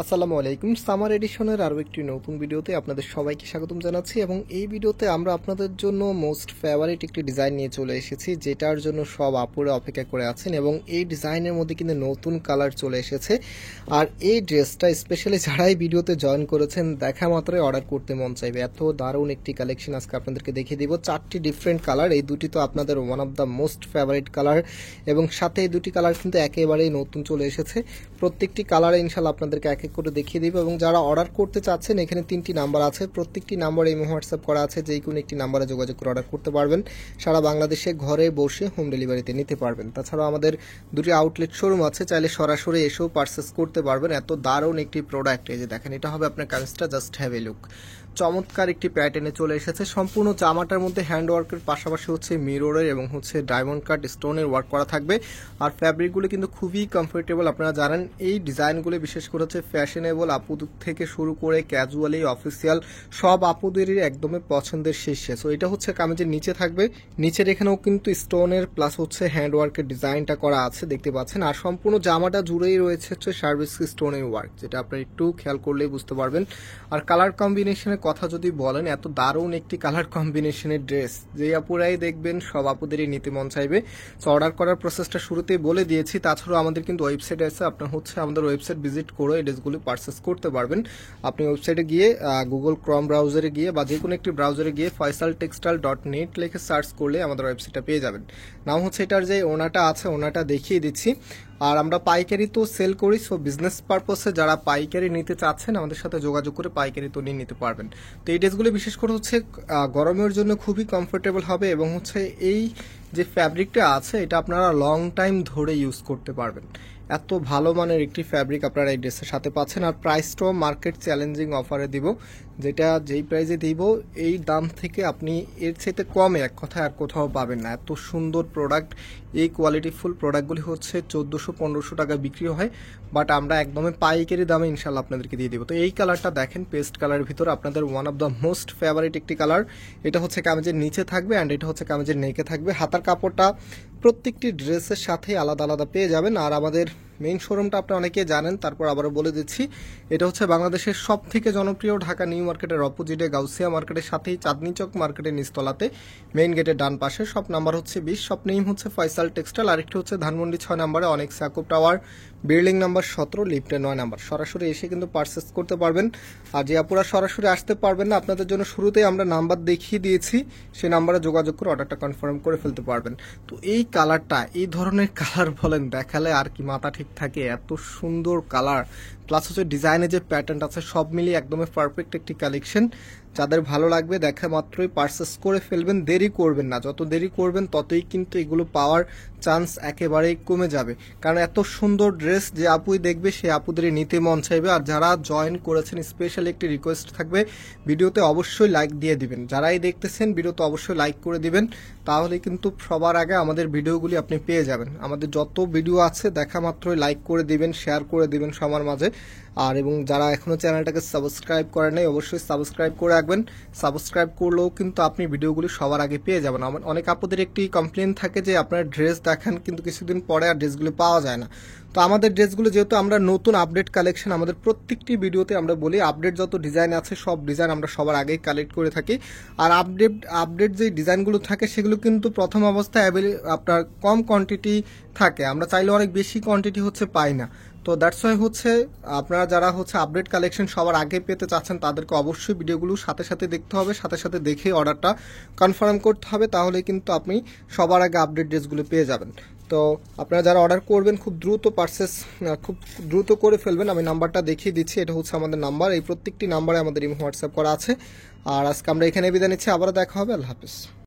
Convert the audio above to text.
আসসালামু আলাইকুম। সামার এডিশনের আরও একটি নতুন ভিডিওতে আপনাদের সবাইকে স্বাগতম জানাচ্ছি এবং এই ভিডিওতে আমরা আপনাদের জন্য মোস্ট ফেভারিট একটি ডিজাইন নিয়ে চলে এসেছি, যেটার জন্য সব আপুরা অপেক্ষা করে আছেন এবং এই ডিজাইনের মধ্যে কিন্তু নতুন কালার চলে এসেছে। আর এই ড্রেসটা স্পেশালি যারাই ভিডিওতে জয়েন করেছেন দেখা মাত্রই অর্ডার করতে মন চাইবে, এত দারুণ একটি কালেকশন আজকে আপনাদেরকে দেখিয়ে দিব। 4টি ডিফারেন্ট কালার, এই দুটি তো আপনাদের one of the most favourite colour এবং সাথে এই দুটি কালার কিন্তু একেবারেই নতুন চলে এসেছে। প্রত্যেকটি কালারে ইনশাল্লাহ আপনাদেরকে এক এক করে দেখিয়ে দিব এবং যারা অর্ডার করতে চাচ্ছেন এখানে 3টি নাম্বার আছে, প্রত্যেকটি নাম্বারে ইমো হোয়াটসঅ্যাপ করা আছে, যে কোনো একটি নাম্বারে যোগাযোগ করে অর্ডার করতে পারবেন। সারা বাংলাদেশে ঘরে বসে হোম ডেলিভারিতে নিতে পারবেন। তাছাড়াও আমাদের দুটি আউটলেট শোরুম আছে, চাইলে সরাসরি এসেও পারচেস করতে পারবেন। এত দারুণ একটি প্রোডাক্ট, এই যে দেখেন, এটা হবে আপনার কামিজটা, জাস্ট হ্যাভ এ লুক। চমৎকার একটি প্যাটার্নে চলে এসেছে। সম্পূর্ণ জামাটার মধ্যে হ্যান্ড ওয়ার্কের পাশাপাশি হচ্ছে মিররের এবং হচ্ছে ডায়মন্ড কাট স্টোনের ওয়ার্ক করা থাকবে। আর ফ্যাব্রিকগুলো কিন্তু খুবই কমফোর্টেবল। আপনারা জানেন এই ডিজাইনগুলো বিশেষ করে হচ্ছে ফ্যাশনেবল আপু থেকে শুরু করে ক্যাজুয়ালি অফিসিয়াল সব আপুদেরই একদমই পছন্দের শীর্ষে। সো এটা হচ্ছে কামিজের নিচে থাকবে, নিচের এখানেও কিন্তু স্টোনের প্লাস হচ্ছে হ্যান্ড ওয়ার্কের ডিজাইনটা করা আছে, দেখতে পাচ্ছেন। আর সম্পূর্ণ জামাটা জুড়েই রয়েছে হচ্ছে সার্ভিস স্টোনের ওয়ার্ক, যেটা আপনারা একটু খেয়াল করলেই বুঝতে পারবেন। আর কালার কম্বিনেশনের কথা যদি বলেন, এত দারুণ একটি কালার কম্বিনেশনের ড্রেস যে আপুরাই দেখবেন সব আপুদেরই নিতে মন চাইবে। সো অর্ডার করার প্রসেসটা শুরুতেই বলে দিয়েছি। তাছাড়াও আমাদের কিন্তু ওয়েবসাইট আছে, আপনার হচ্ছে আমাদের ওয়েবসাইট ভিজিট করে এই ড্রেসগুলি পারচেস করতে পারবেন। আপনি ওয়েবসাইটে গিয়ে গুগল ক্রোম ব্রাউজারে গিয়ে বা যে কোনো একটি ব্রাউজারে গিয়ে faisaltextile.net লিখে সার্চ করলে আমাদের ওয়েবসাইটটা পেয়ে যাবেন। নাম হচ্ছে এটার যে ওনাটা আছে, ওনাটা দেখিয়ে দিচ্ছি। আর আমরা পাইকারি তো সেল করি, সো বিজনেস পারপসে যারা পাইকারি নিতে চাচ্ছেন আমাদের সাথে যোগাযোগ করে পাইকারি তো নিয়ে নিতে পারবেন। তো এই ড্রেসগুলো বিশেষ করে হচ্ছে গরমের জন্য খুবই কমফোর্টেবল হবে এবং হচ্ছে এই যে ফ্যাব্রিকটা আছে এটা আপনারা লং টাইম ধরে ইউজ করতে পারবেন। এত ভালো মানের একটি ফ্যাব্রিক আপনারা এই ড্রেসের সাথে পাচ্ছেন। আর প্রাইসটাও মার্কেট চ্যালেঞ্জিং অফারে দিব, যেটা যেই প্রাইসে দিব এই দাম থেকে আপনি এর চাইতে কমে এক কথায় আর কোথাও পাবেন না। এত সুন্দর প্রোডাক্ট, এই কোয়ালিটিফুল প্রোডাক্টগুলি হচ্ছে 1400-1500 টাকা বিক্রি হয়, বাট আমরা একদমই পাইকারি দামে ইনশাল্লাহ আপনাদেরকে দিয়ে দিব। তো এই কালারটা দেখেন, পেস্ট কালারের ভিতর আপনাদের one of the most favourite একটি কালার। এটা হচ্ছে কামিজের নিচে থাকবে অ্যান্ড এটা হচ্ছে কামিজের নেকে থাকবে। হাতার কাপড়টা প্রত্যেকটি ড্রেসের সাথে আলাদা আলাদা পেয়ে যাবেন। আর আমাদের মেইন শোরুমটা আপনারা অনেকেই জানেন, তারপর আবারও বলে দিচ্ছি, এটা হচ্ছে বাংলাদেশের সব থেকে জনপ্রিয় ঢাকা নিউ মার্কেটের অপোজিটে গাউসিয়া মার্কেটের সাথেই চাঁদনি চক মার্কেটের নিচতলাতে মেইন গেটের ডান পাশে। শপ নাম্বার হচ্ছে 20, শপ নেম হচ্ছে ফয়সাল টেক্সটাইল। আরেকটি হচ্ছে ধানমন্ডি 6 নাম্বারে অনেক সাকুব টাওয়ার, বিল্ডিং নাম্বার 17, লিফটে 9 নাম্বার। সরাসরি এসে কিন্তু পারচেস করতে পারবেন। আর যে আপুরা সরাসরি আসতে পারবেন না, আপনাদের জন্য শুরুতেই আমরা নাম্বার দেখিয়ে দিয়েছি, সেই নাম্বারে যোগাযোগ করে অর্ডারটা কনফার্ম করে ফেলতে পারবেন। তো এই কালারটা, এই ধরনের কালার বলেন দেখালে আর কি মাথা ঠিক থাকে, এত সুন্দর কালার প্লাস হচ্ছে ডিজাইনের যে প্যাটার্নটা আছে সব মিলিয়ে একদমই পারফেক্ট একটি কালেকশন। যাদের ভালো লাগবে দেখা মাত্রই পারচেস করে ফেলবেন, দেরি করবেন না। যত দেরি করবেন ততই কিন্তু এগুলো পাওয়ার চান্স একেবারেই কমে যাবে, কারণ এত সুন্দর ড্রেস যে আপুই দেখবে সে আপুদেরই নিতে মন চাইবে। আর যারা জয়েন করেছেন স্পেশালি একটি রিকোয়েস্ট থাকবে, ভিডিওতে অবশ্যই লাইক দিয়ে দিবেন। যারাই দেখতেছেন ভিডিওতে অবশ্যই লাইক করে দিবেন, তাহলে কিন্তু সবার আগে আমাদের ভিডিওগুলি আপনি পেয়ে যাবেন। আমাদের যত ভিডিও আছে দেখা মাত্রই লাইক করে দিবেন, শেয়ার করে দিবেন সবার মাঝে। আর এবং যারা এখনও চ্যানেলটাকে সাবস্ক্রাইব করেন নাই অবশ্যই সাবস্ক্রাইব করে রাখবেন। সাবস্ক্রাইব করলেও কিন্তু আপনি ভিডিওগুলি সবার আগে পেয়ে যাবেন। অনেক আপুদের একটি কমপ্লেন থাকে যে আপনারা ড্রেস দেখান কিন্তু কিছুদিন পরে আর ড্রেসগুলি পাওয়া যায় না। তো আমাদের ড্রেসগুলো যেহেতু আমরা নতুন আপডেট কালেকশন, আমাদের প্রত্যেকটি ভিডিওতে আমরা বলি আপডেট যত ডিজাইন আছে সব ডিজাইন আমরা সবার আগেই কালেক্ট করে থাকি। আর আপডেট যে ডিজাইনগুলো থাকে সেগুলো কিন্তু প্রথম অবস্থায় আপনার কম কোয়ান্টিটি থাকে, আমরা চাইলে অনেক বেশি কোয়ান্টিটি হচ্ছে পাই না। তো দ্যাটস ওয়াই হচ্ছে আপনারা যারা হচ্ছে আপডেট কালেকশন সবার আগে পেতে চাচ্ছেন তাদেরকে অবশ্যই ভিডিওগুলো সাথে সাথে দেখতে হবে, সাথে সাথে দেখে অর্ডারটা কনফার্ম করতে হবে, তাহলে কিন্তু আপনি সবার আগে আপডেট ড্রেসগুলো পেয়ে যাবেন। তো আপনারা যারা অর্ডার করবেন খুব দ্রুত করে ফেলবেন। আমি নাম্বারটা দেখিয়ে দিচ্ছি, এটা হচ্ছে আমাদের নাম্বার। এই প্রত্যেকটি নাম্বারে আমাদের ইমো হোয়াটসঅ্যাপ করা আছে। আর আজকে আমরা এখানে বিদায় নিচ্ছি, আবারও দেখা হবে। আল্লাহ হাফিজ।